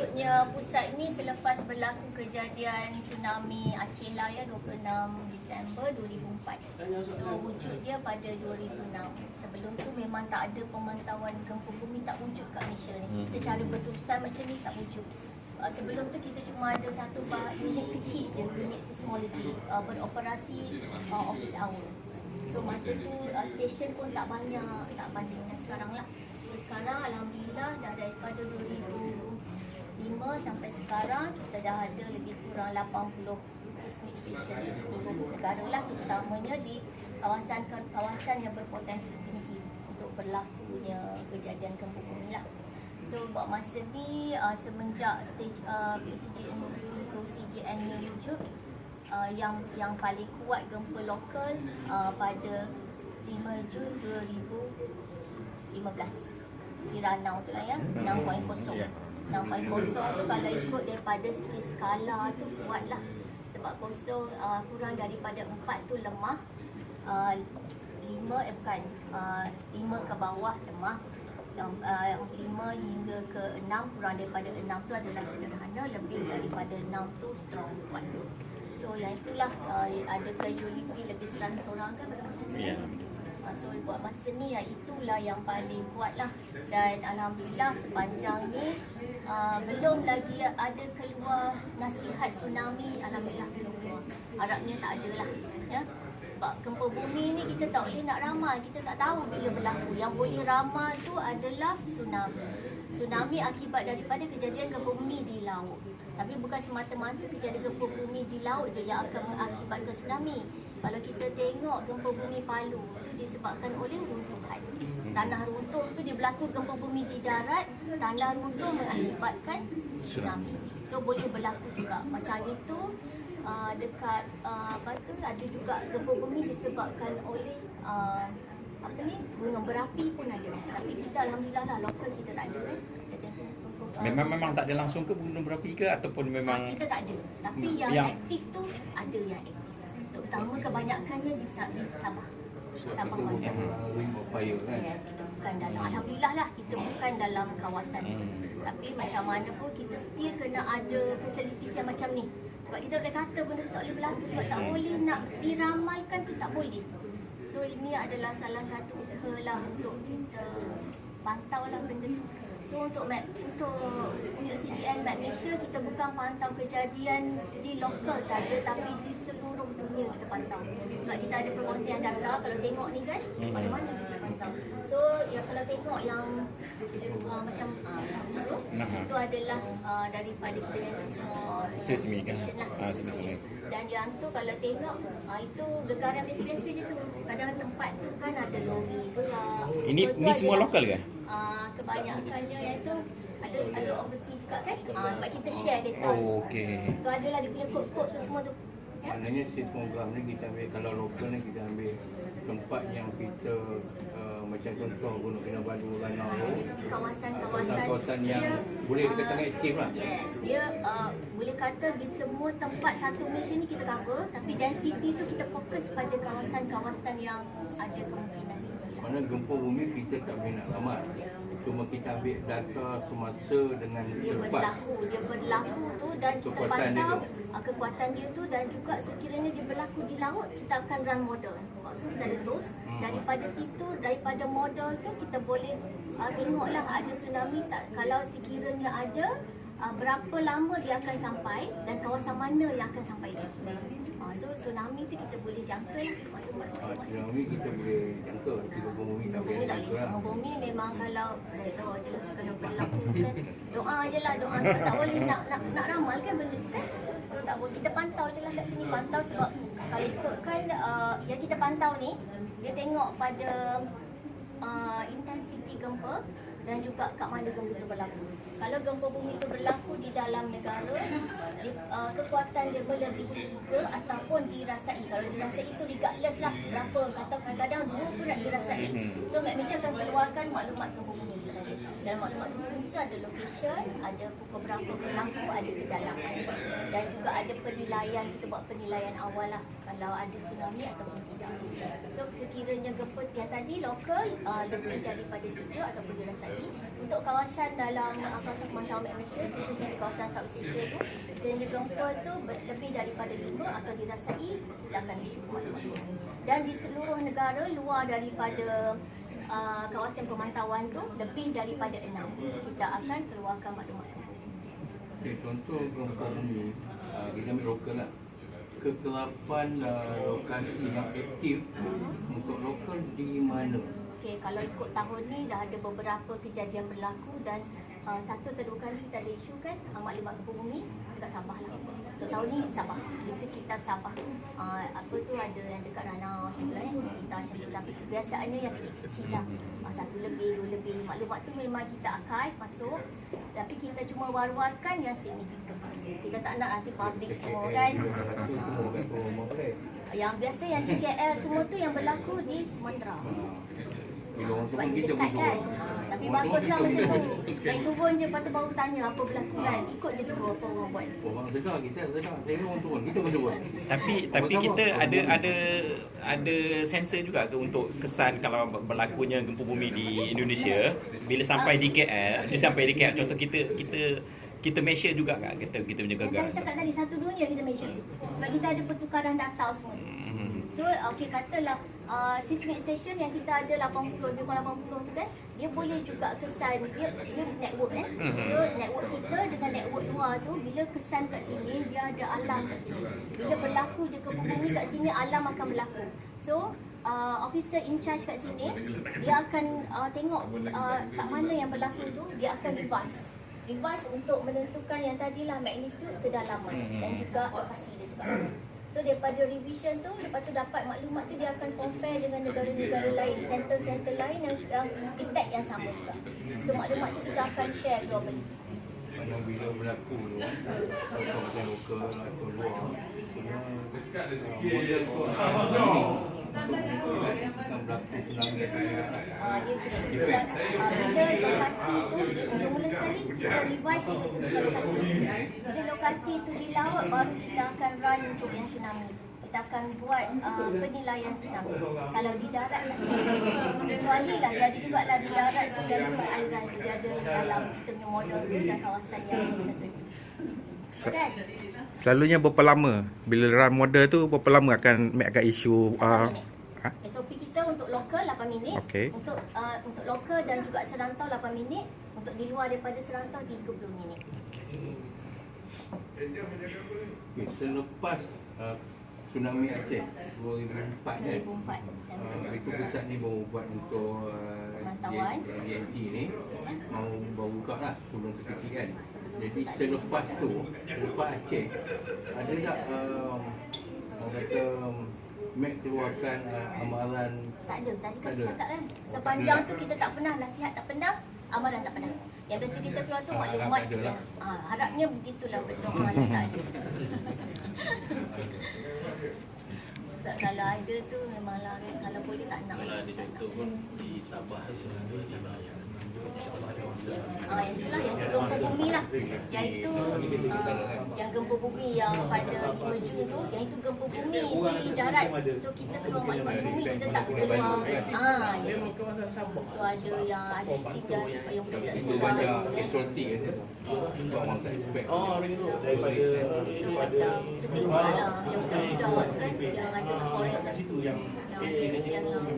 wujudnya pusat ni selepas berlaku kejadian tsunami Aceh lah ya 26 Disember 2004. So wujud dia pada 2006. Sebelum tu memang tak ada pemantauan gempa bumi, tak wujud kat Malaysia ni. Secara berterusan macam ni tak wujud. Sebelum tu kita cuma ada satu unit kecil je, unit seismologi beroperasi office hour. So masa tu stesen pun tak banyak, tak banding dengan sekarang lah. So sekarang alhamdulillah dah daripada 2005 sampai sekarang kita dah ada lebih kurang 80 seismic station di seluruh negara lah, terutamanya di kawasan yang berpotensi tinggi untuk berlakunya kejadian gempa bumi lah. So buat masa ni semenjak stage POCGN ni wujud, yang paling kuat gempa lokal pada 5 Jun 2015 di Ranau tu lah ya, 6.0. 6.0 tu kalau ikut daripada segi skala tu kuat lah. Sebab kosong kurang daripada 4 tu lemah, 5 ke bawah lemah, 5 hingga ke 6 kurang daripada 6 tu adalah sederhana, lebih daripada 6 tu strong kuat. So yang itulah ada casualty lebih 100 orang kan pada masa tu. So buat masa ni itulah yang paling kuat lah. Dan alhamdulillah sepanjang ni belum lagi ada keluar nasihat tsunami, alhamdulillah belum keluar. Harapnya tak ada lah ya. Sebab gempa bumi ni kita tak boleh nak ramal, kita tak tahu bila berlaku. Yang boleh ramal tu adalah tsunami. Tsunami akibat daripada kejadian gempa bumi di laut. Tapi bukan semata-mata kejadian gempa bumi di laut je yang akan mengakibatkan tsunami. Kalau kita tengok gempa bumi Palu tu disebabkan oleh runtuhan. Tanah runtuh tu dia berlaku gempa bumi di darat, tanah runtuh mengakibatkan tsunami. So boleh berlaku juga macam itu. Dekat ada juga gempa bumi disebabkan oleh gunung berapi pun ada. Tapi kita alhamdulillah lah lokal kita tak ada kan. Memang tak ada langsung ke gunung berapi ke ataupun memang kita tak ada. Tapi yang aktif tu ada yang aktif. Terutama kebanyakannya di Sabah. Sabah Wanda. Yes, kita bukan dalam, alhamdulillah lah kita bukan dalam kawasan. Tapi macam mana pun kita still kena ada facilities yang macam ni. Sebab kita boleh kata benda tu tak boleh berlaku sebab tak boleh nak diramalkan tu tak boleh. So ini adalah salah satu usaha lah untuk kita pantau lah benda tu. So untuk POCGN Map Malaysia kita bukan pantau kejadian di lokal saja tapi di seluruh dunia kita pantau. Sebab kita ada perkongsian data, kalau tengok ni kan mana-mana kita pantau. So ya kalau tengok yang macam itu adalah daripada kita punya seismik kan. Dan yang tu kalau tengok itu gegaran biasa-biasa je tu. Kadang tempat tu kan ada lori pula. Ini semua lokal ke? Kebanyakannya yang tu ada overseas juga kan. Sebab kita share data. Okey. So adalah dia punya kod-kod tu semua tu. Ya? Maknanya seismogram ni kita ambil, kalau lokal ni kita ambil tempat yang kita macam contoh Gunung Kinabalu, Ranau, kawasan-kawasan yang dia, boleh dikatakan aktif lah. Yes, dia boleh kata di semua tempat satu Malaysia ni kita cover, tapi density tu kita fokus pada kawasan-kawasan yang ada kemungkinan. Mana gempa bumi kita tak boleh nak ramal. Cuma kita ambil data semasa dengan selepas. Dia berlaku tu dan kita pantau kekuatan dia tu, dan juga sekiranya dia berlaku di laut kita akan run model. Maksudnya kita ada tools daripada situ, daripada model tu kita boleh tengoklah ada tsunami tak. Kalau sekiranya ada, berapa lama dia akan sampai dan kawasan mana yang akan sampai dia. So tsunami tu kita boleh jangka lah. Tsunami kita boleh jangka, tapi gempa bumi tak boleh jangka lah. Gempa bumi memang kalau redha je lah, kalau berlaku kan doa je lah, doa sebab tak boleh nak ramal kan benda tu kan. So tak boleh, kita pantau je lah kat sini, pantau sebab kalau ikutkan yang kita pantau ni dia tengok pada intensiti gempa dan juga kat mana gempa itu berlaku. Kalau gempa bumi itu berlaku di dalam negara, kekuatan dia melebihi 3 ataupun dirasai. Kalau dirasai itu regardless lah berapa, atau kadang-kadang 2 pun nak dirasai. So Map Malaysia akan keluarkan maklumat gempa bumi tadi. Dalam maklumat gempa bumi itu tu ada location, ada pukul berapa berlaku, ada kedalaman. Dan juga ada penilaian, kita buat penilaian awal lah kalau ada tsunami ataupun tidak. So sekiranya gempa yang tadi lokal lebih daripada 3 ataupun dirasai. Untuk kawasan dalam kawasan pemantauan Malaysia, khususnya di kawasan Southeast Asia tu, sekiranya gempa tu lebih daripada 5 atau dirasai, kita akan issue maklumat. Dan di seluruh negara luar daripada kawasan pemantauan tu lebih daripada 6, kita akan keluarkan maklumat. Okay, contoh gempa bumi, kita ambil lokal lah. Kegelapan lokasi yang aktif untuk lokal di mana? Okey, kalau ikut tahun ni dah ada beberapa kejadian berlaku dan satu atau 2 kali kita ada isu kan maklumat gempa bumi dekat Sabah lah. Untuk tahun ni Sabah, di sekitar Sabah. Apa tu ada yang dekat Ranau macam tu lah ya, sekitar macam tu. Tapi kebiasaannya yang kecil-kecil lah. 1 lebih, 2 lebih. Maklumat tu memang kita archive masuk. Tapi kita cuma war-warkan yang signifikan. Kita tak nak nanti public semua kan. Yang biasa yang di KL semua tu yang berlaku di Sumatera. Sebab dia dekat kan. Tapi baguslah macam tu. Naik turun je, lepas tu baru tanya apa berlaku kan. Ikut je dulu apa orang buat. Orang sedar, kita sedar. Saya orang turun, kita pun buat. Tapi kita ada sensor juga ke untuk kesan kalau berlakunya gempa bumi di Indonesia bila sampai di KL, contoh kita measure juga kan kita punya gagal. Saya cakap tadi satu dunia kita measure. Sebab kita ada pertukaran data semua tu. So okey, katalah seismic station yang kita ada 80 tu kan, dia boleh juga kesan dia network kan. So network kita dengan network luar tu bila kesan kat sini dia ada alarm kat sini. Bila berlaku je gempa bumi kat sini, alarm akan berlaku. So officer in charge kat sini dia akan tengok kat mana yang berlaku tu, dia akan revise untuk menentukan yang tadilah magnitude, kedalaman dan juga lokasi dia juga. So daripada revision tu, lepas tu dapat maklumat tu dia akan compare dengan negara-negara lain, center-center lain yang impact yang sama juga. So maklumat tu kita akan share globally. Mana bila berlaku tu, macam lokal atau luar, model tu akan berlaku tsunami atau tidak. Dia cerita bila lokasi tu mula-mula sekali kita revise untuk tentukan lokasi. Bila lokasi tu di laut, baru kita akan run untuk yang tsunami. Kita akan buat penilaian tsunami. Kalau di darat lah, kecuali lah dia ada juga lah di darat tu yang perairan tu, dia ada dalam kita punya model tu dan kawasan yang tertentu. Kan? Selalunya berapa lama bila run model tu, berapa lama akan isu SOP kita untuk lokal 8 minit, okay. Untuk lokal dan juga serantau 8 minit, untuk di luar daripada serantau 30 minit. Okay, selepas tsunami Aceh 2004 kan, 2004 itu pusat ni baru buat untuk pemantauan DNT ni baru buka lah sebelum terkecil kan. Jadi selepas tu, lepas Aceh, ada tak orang kata Mac keluarkan amaran? Tak ada, tadi kan saya cakap kan, sepanjang tu kita tak pernah, nasihat tak pernah, amaran tak pernah. Yang biasa kita keluar tu maklumat yang harapnya begitulah, berdoa lah, tak ada. Sebab kalau ada tu memanglah kan, kalau boleh tak nak. Kalau ada contoh pun di Sabah sebenarnya dia lah yang insyaAllah ada masa. Yang itulah yang gempa bumi lah. Yang itu yang gempa bumi yang pada 5 Jun tu, yang itu gempa bumi di darat. So kita keluar maklumat bumi, kita tak keluar. Yes. So ada yang ada tim dari yang budak-budak sekolah Banyak tu kan. eksotik kan. Sebab orang tak expect. Daripada Itu macam sedih juga lah. Yang budak-budak kan, yang ada foreigners tu, yang kesian lah.